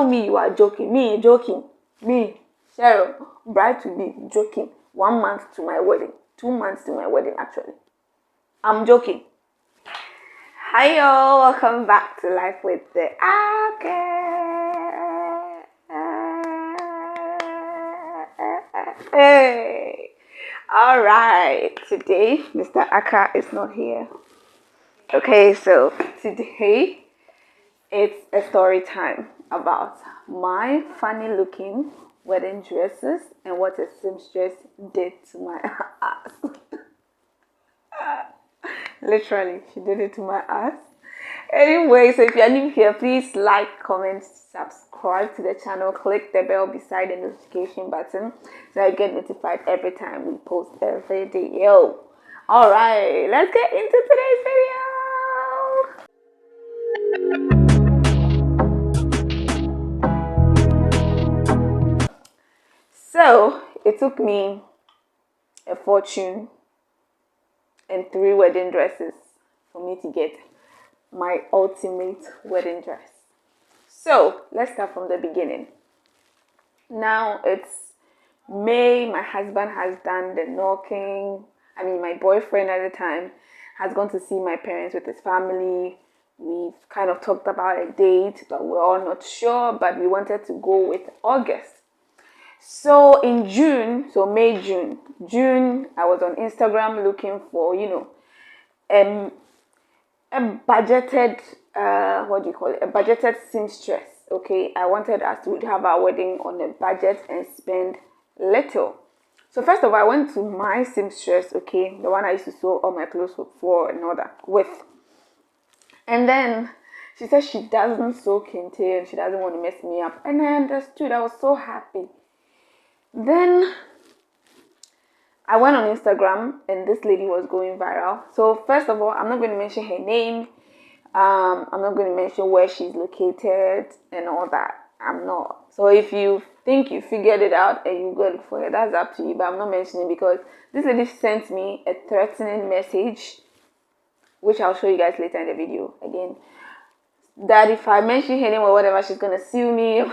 tell me you are joking. Me joking. Me, Cheryl, bride to be joking. 1 month to my wedding. 2 months to my wedding, actually. I'm joking. Hi, y'all. Welcome back to Life with the Hey. All right. Today, Mr. Aka is not here. Okay, so today it's a story time about my funny looking wedding dresses and what a seamstress did to my ass. Literally, she did it to my ass. Anyway, so if you're new here, please like, comment, subscribe to the channel, click the bell beside the notification button so I get notified every time we post a video. All right, let's get into today's video. So it took me a fortune and 3 wedding dresses for me to get my ultimate wedding dress. So let's start from the beginning. Now it's May. My husband has done the knocking. My boyfriend at the time has gone to see my parents with his family. We've kind of talked about a date, but we're all not sure. But we wanted to go with August. So in June, June, I was on Instagram looking for, a budgeted, a budgeted seamstress. Okay, I wanted us to have our wedding on a budget and spend little. So first of all, I went to my seamstress, okay, the one I used to sew all my clothes for and all that with. And then she said she doesn't sew kente and she doesn't want to mess me up. And I understood. I was so happy. Then I went on Instagram and this lady was going viral. So first of all, I'm not going to mention her name. I'm not going to mention where she's located and all that. I'm not. So if you think you figured it out and you go look for her, that's up to you. But I'm not mentioning because this lady sent me a threatening message, which I'll show you guys later in the video again. That if I mention her name or whatever, she's going to sue me.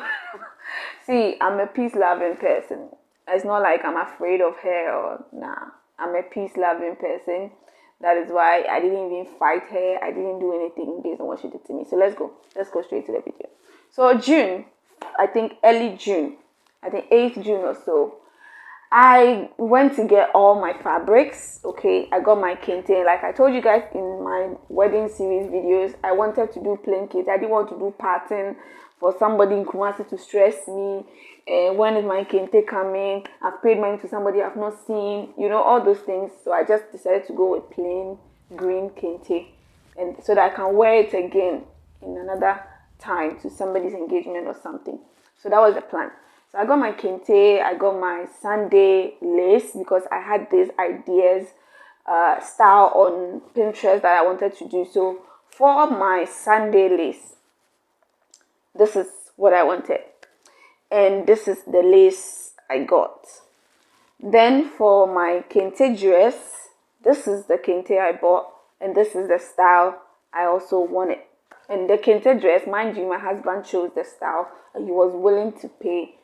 See, I'm a peace-loving person. It's not like I'm afraid of her or nah. I'm a peace-loving person. That is why I didn't even fight her. I didn't do anything based on what she did to me. So let's go. Let's go straight to the video. So June, I think early June, I think 8th June or so, I went to get all my fabrics. Okay, I got my kente. Like I told you guys in my wedding series videos, I wanted to do plain kente. I didn't want to do pattern for somebody in Kumasi to stress me. And when is my kente coming? I've paid money to somebody I've not seen. All those things. So I just decided to go with plain green kente, and so that I can wear it again in another time to somebody's engagement or something. So that was the plan. So I got my kente, I got my Sunday lace because I had these ideas, style on Pinterest that I wanted to do. So for my Sunday lace, this is what I wanted. And this is the lace I got. Then for my kente dress, this is the kente I bought. And this is the style I also wanted. And the kente dress, mind you, my husband chose the style. And he was willing to pay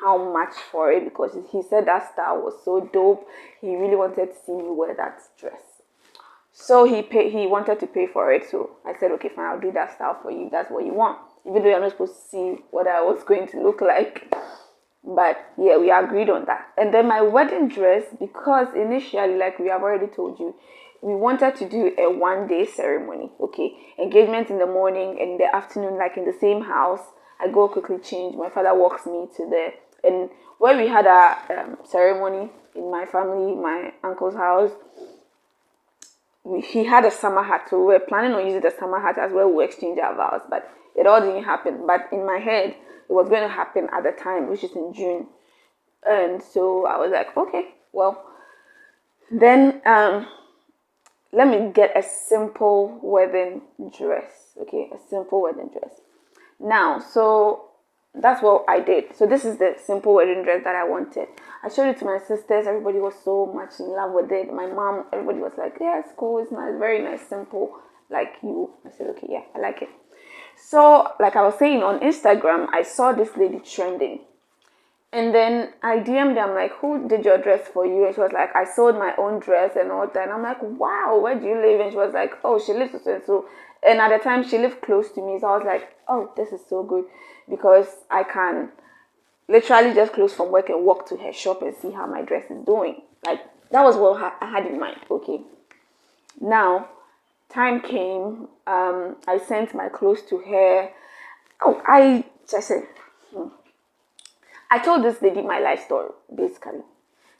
how much for it because he said that style was so dope. He really wanted to see me wear that dress. So he wanted to pay for it. So I said, okay, fine, I'll do that style for you. That's what you want. Even though you're not supposed to see what I was going to look like. But yeah, we agreed on that. And then my wedding dress, because initially, like we have already told you, we wanted to do a 1-day ceremony. Okay, engagement in the morning and in the afternoon, like in the same house. I go quickly change. My father walks me to the, and where we had a ceremony in my family, my uncle's house, he had a summer hat. So we were planning on using the summer hat as well. We exchange our vows, but it all didn't happen. But in my head, it was going to happen at the time, which is in June. And so I was like, okay, well, then let me get a simple wedding dress. Okay, a simple wedding dress. Now, so that's what I did. So this is the simple wedding dress that I wanted. I showed it to my sisters. Everybody was so much in love with it. My mom, everybody was like, yeah, it's cool, it's nice, very nice, simple, like you. I said, okay, yeah, I like it. So, like I was saying, on Instagram, I saw this lady trending. And then I DM'd her, I'm like, who did your dress for you? And she was like, I sold my own dress and all that. And I'm like, wow, where do you live? And she was like, oh, she lives so and so. And at the time, she lived close to me. So I was like, oh, this is so good, because I can literally just close from work and walk to her shop and see how my dress is doing. Like, that was what I had in mind. Okay. Now, time came. I sent my clothes to her. Oh, I just said, I told this lady my life story, basically,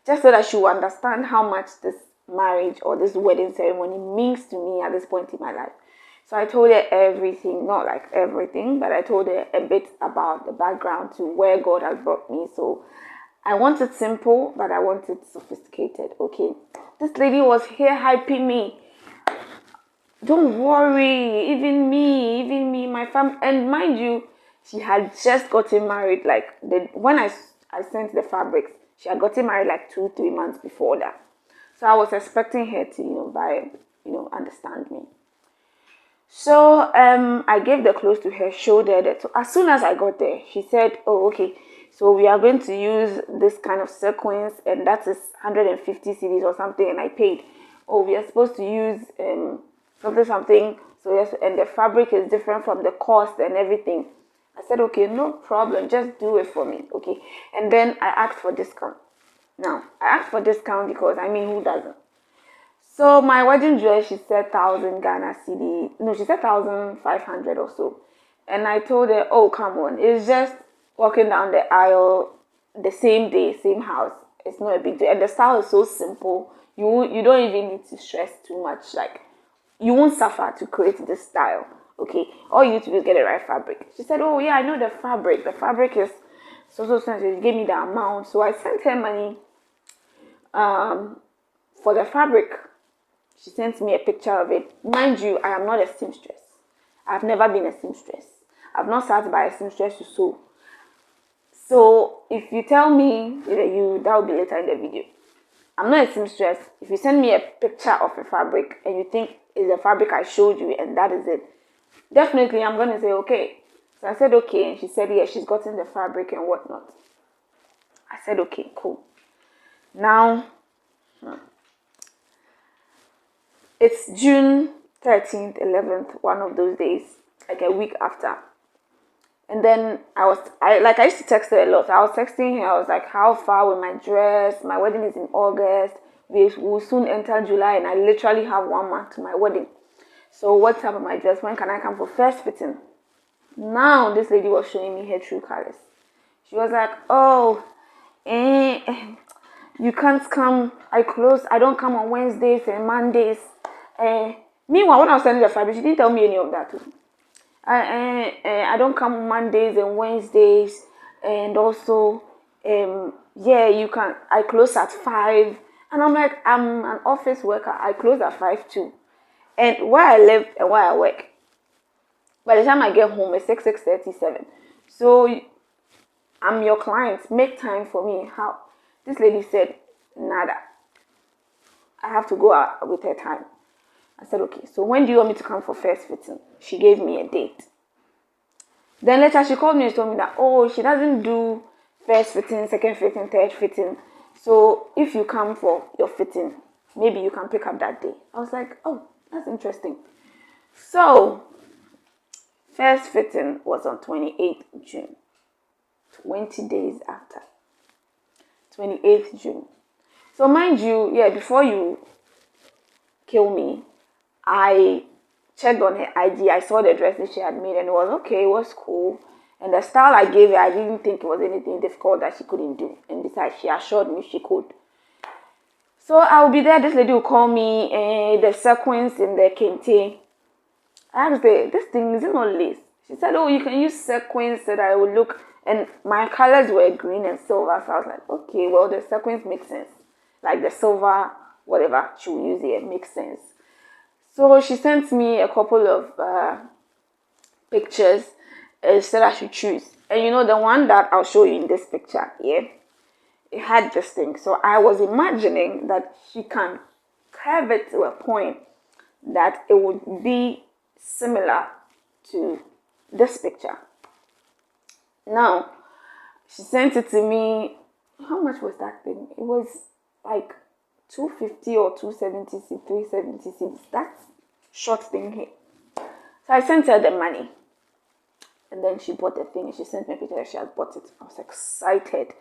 just so that she will understand how much this marriage or this wedding ceremony means to me at this point in my life. So I told her everything, not like everything, but I told her a bit about the background to where God has brought me. So I want it simple, but I want it sophisticated. Okay. This lady was here hyping me. Don't worry, even me, my family, and mind you, she had just gotten married. Like when I sent the fabrics, she had gotten married like 2-3 months before that. So I was expecting her to, vibe, understand me. So I gave the clothes to her, showed her that. So as soon as I got there, she said, "Oh, okay. So we are going to use this kind of sequins, and that is 150 cedis or something." And I paid. Oh, we are supposed to use something. So yes, and the fabric is different from the cost and everything. I said, okay, no problem. Just do it for me, okay. And then I asked for discount. Now I asked for discount because who doesn't? So my wedding dress, she said 1,000 Ghana cedi. No, she said 1,500 or so. And I told her, oh, come on. It's just walking down the aisle the same day, same house. It's not a big deal. And the style is so simple. You don't even need to stress too much. Like, you won't suffer to create this style. Okay. All you need to do is get the right fabric. She said, oh, yeah, I know the fabric. The fabric is so. She gave me the amount. So I sent her money for the fabric. She sent me a picture of it. Mind you, I am not a seamstress. I've never been a seamstress. I've not sat by a seamstress to sew. So if you tell me that will be later in the video. I'm not a seamstress. If you send me a picture of a fabric and you think it's the fabric I showed you and that is it, definitely I'm going to say okay. So I said okay, and she said yeah, she's gotten the fabric and whatnot. I said okay, cool. Now, it's June 13th, 11th, one of those days, like a week after. And then I used to text her a lot. I was texting her, I was like, how far with my dress? My wedding is in August. We will soon enter July, and I literally have 1 month to my wedding. So what's up with my dress? When can I come for first fitting? Now this lady was showing me her true colors. She was like, oh, you can't come. I don't come on Wednesdays and Mondays. Meanwhile, when I was sending the fabric, she didn't tell me any of that too. I don't come on Mondays and Wednesdays, and also, you can. I close at 5, and I'm like, I'm an office worker. I close at 5 too, and where I live and where I work, by the time I get home, it's 6:37. So I'm your client. Make time for me. How? This lady said, nada. I have to go out with her time. I said, okay, so when do you want me to come for first fitting? She gave me a date. Then later she called me and told me that, oh, she doesn't do first fitting, second fitting, third fitting. So if you come for your fitting, maybe you can pick up that day. I was like, oh, that's interesting. So first fitting was on 28th June, 20 days after. 28th June. So mind you, before you kill me, I checked on her IG. I saw the dress that she had made, and it was okay. It was cool. And the style I gave her, I didn't think it was anything difficult that she couldn't do. And besides, she assured me she could. So I'll be there. This lady will call me, the sequins in the kente. I asked her, this thing, is it not lace? She said, oh, you can use sequins so that it will look. And my colors were green and silver. So I was like, okay, well, the sequins make sense. Like the silver, whatever she will use here, makes sense. So she sent me a couple of pictures and said I should choose. And the one that I'll show you in this picture, it had this thing. So I was imagining that she can curve it to a point that it would be similar to this picture. Now, she sent it to me. How much was that thing? It was like 250 or 270, 376. That short thing here. So I sent her the money. And then she bought the thing and she sent me a picture that she had bought it. I was excited.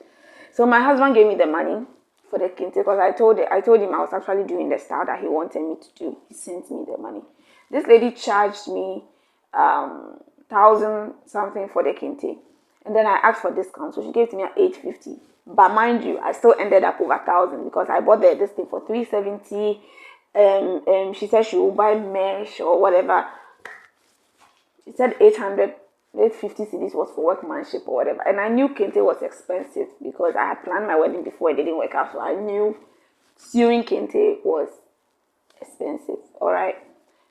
So my husband gave me the money for the kente because I told him I was actually doing the style that he wanted me to do. He sent me the money. This lady charged me 1,000 something for the kente. And then I asked for discount, so she gave it to me at 850. But mind you, I still ended up over 1,000 because I bought this thing for 370. She said she will buy mesh or whatever. She said 850 cedis was for workmanship or whatever. And I knew kente was expensive because I had planned my wedding before it didn't work out. So I knew sewing kente was expensive. All right.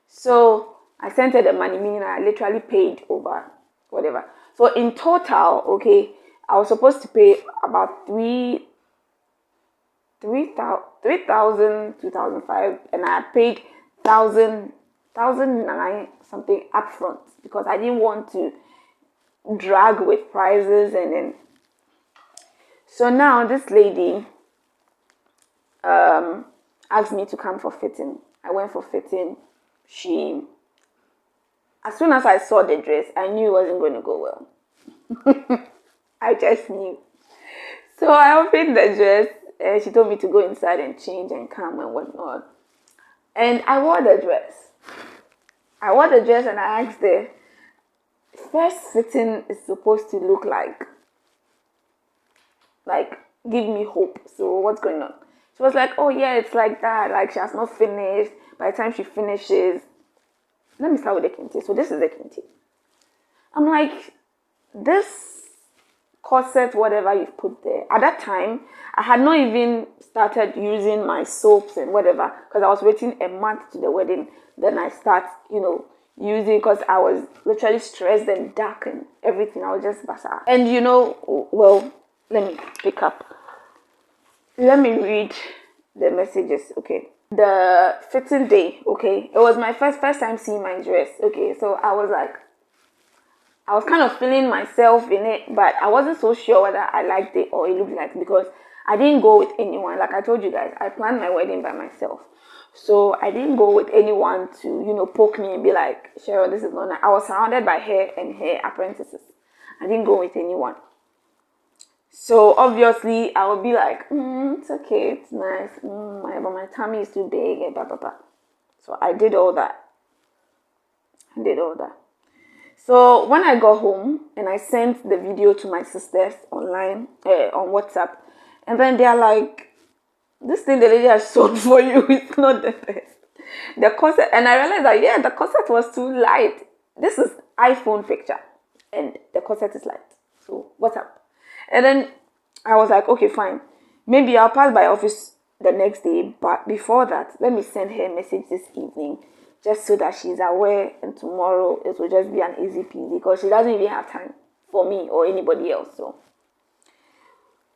So I sent her the money, meaning I literally paid over whatever. So in total, okay, I was supposed to pay about 3,000, 2,500, and I paid 1,009 something upfront because I didn't want to drag with prices. And then so now this lady asked me to come for fitting. I went for fitting. As soon as I saw the dress, I knew it wasn't going to go well. I just knew. So I opened the dress and she told me to go inside and change and come and whatnot. And I wore the dress. And I asked her, first fitting is supposed to look like give me hope. So what's going on? She was like, oh yeah, it's like that. Like she has not finished. By the time she finishes, let me start with the kente. So this is the kente. I'm like, this corset, whatever you've put there. At that time, I had not even started using my soaps and whatever because I was waiting a month to the wedding. Then I start, using because I was literally stressed and dark and everything. I was just basa. And well, let me pick up. Let me read the messages, okay? The fitting day, okay? It was my first time seeing my dress, okay? So I was kind of feeling myself in it, but I wasn't so sure whether I liked it or it looked like it because I didn't go with anyone. Like I told you guys, I planned my wedding by myself. So I didn't go with anyone to, poke me and be like, Cheryl, this is not nice. I was surrounded by hair and hair apprentices. I didn't go with anyone. So obviously I would be like, it's okay, it's nice. But my tummy is too big and blah, blah, blah. So I did all that. So when I got home and I sent the video to my sisters online, on WhatsApp, and then they're like, this thing the lady has sold for you is not the best. The corset, and I realized that, yeah, the corset was too light. This is iPhone picture, and the corset is light. So what's up? And then I was like, okay, fine. Maybe I'll pass by office the next day, but before that, let me send her a message this evening just so that she's aware, and tomorrow it will just be an easy peasy because she doesn't even have time for me or anybody else.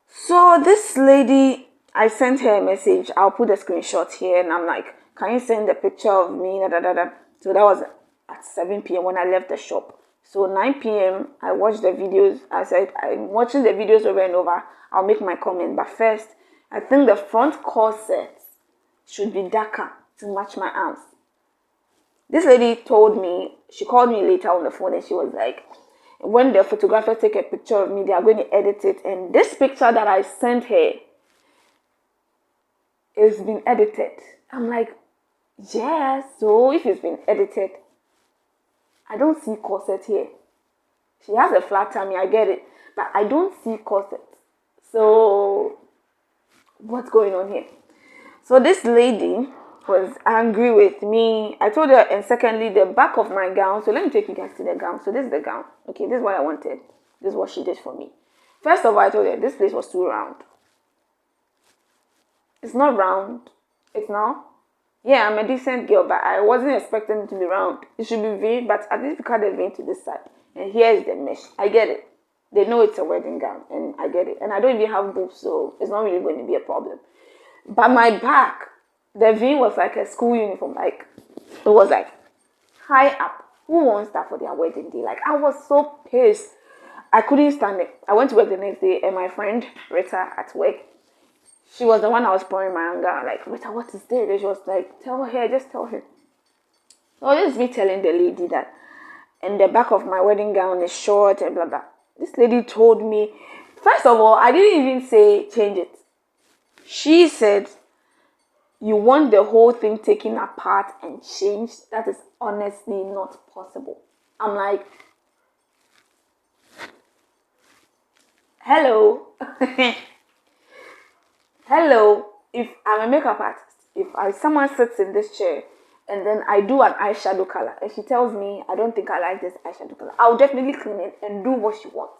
So this lady, I sent her a message. I'll put the screenshot here, and I'm like, can you send a picture of me? Da, da, da, da. So that was at 7 p.m. when I left the shop. So 9 p.m. I watched the videos. I said, I'm watching the videos over and over. I'll make my comment. But first, I think the front corset should be darker to match my arms. This lady told me, she called me later on the phone and she was like, when the photographer take a picture of me, they are going to edit it. And this picture that I sent her is been edited. I'm like, yeah, so if it's been edited, I don't see corset here. She has a flat tummy, I get it. But I don't see corset. So what's going on here? So this lady was angry with me. I told her, and secondly, the back of my gown. So let me take you guys to the gown. So this is the gown. Okay, this is what I wanted. This is what she did for me. First of all, I told her this place was too round. It's not round. It's not. Yeah, I'm a decent girl, but I wasn't expecting it to be round. It should be V, but at least we cut the V to this side. And here is the mesh. I get it. They know it's a wedding gown, and I get it. And I don't even have boobs, so it's not really going to be a problem. But my back, the V was like a school uniform. Like, it was like high up. Who wants that for their wedding day? Like, I was so pissed. I couldn't stand it. I went to work the next day, and my friend Rita at work, she was the one I was pouring my anger. Like, Rita, what is this? And she was like, tell her, just tell her. So this is me telling the lady that, and the back of my wedding gown is short and blah blah. This lady told me, first of all, I didn't even say change it. She said, you want the whole thing taken apart and changed? That is honestly not possible. I'm like, hello. Hello. If I'm a makeup artist, if someone sits in this chair and then I do an eyeshadow color and she tells me I don't think I like this eyeshadow color, I'll definitely clean it and do what she wants.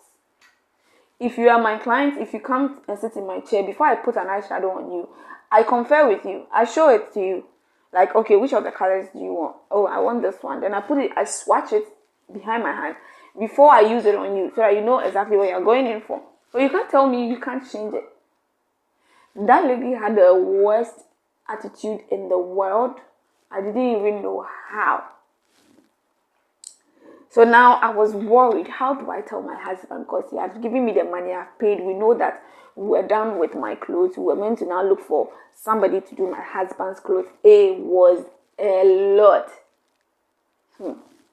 If you are my client, if you come and sit in my chair, before I put an eyeshadow on you, I confer with you. I show it to you. Like, okay, which of the colors do you want? Oh, I want this one. Then I swatch it behind my hand before I use it on you so that you know exactly what you're going in for. So you can't tell me you can't change it. That lady had the worst attitude in the world. I didn't even know how. So now I was worried. How do I tell my husband? Because he had given me the money I've paid. We know that we're done with my clothes. We're meant to now look for somebody to do my husband's clothes. It was a lot.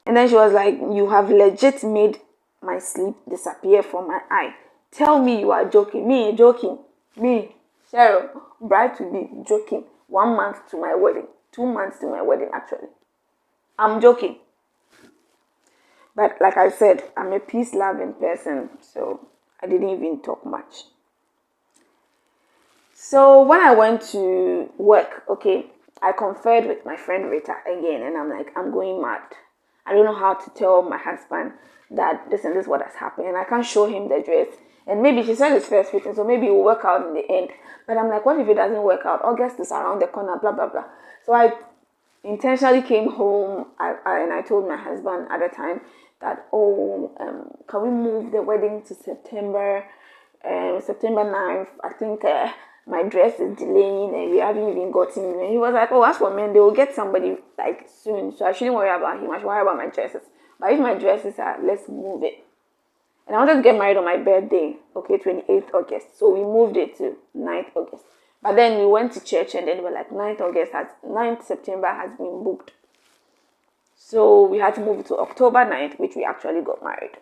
And then she was like, you have legit made my sleep disappear from my eye. Tell me you are joking. Me joking. Me, Cheryl, bride to be joking. 1 month to my wedding. 2 months to my wedding, actually. I'm joking. But like I said, I'm a peace-loving person, so I didn't even talk much. So when I went to work, okay, I conferred with my friend Rita again, and I'm like, I'm going mad. I don't know how to tell my husband that this and this is what has happened, and I can't show him the dress. And maybe she said it's first fitting, so maybe it will work out in the end. But I'm like, what if it doesn't work out? August is around the corner, blah, blah, blah. So I intentionally came home and I told my husband at the time that, can we move the wedding to September 9th? I think my dress is delaying and we haven't even gotten. And he was like, oh, as for men, they will get somebody like soon, so I shouldn't worry about him. I should worry about my dresses. But if my dresses are, let's move it. And I wanted to get married on my birthday, okay, 28th August. So we moved it to 9th August. But then we went to church and then we were like, 9th September has been booked. So we had to move it to October 9th, which we actually got married.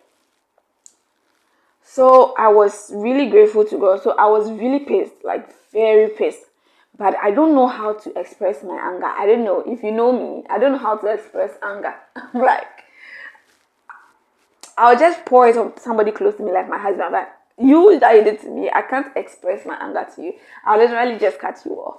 So I was really grateful to God. So I was really pissed, like very pissed. But I don't know how to express my anger. I don't know. If you know me, I don't know how to express anger. Like, I'll just pour it on somebody close to me, like my husband. But you that did it to me, I can't express my anger to you. I'll literally just cut you off.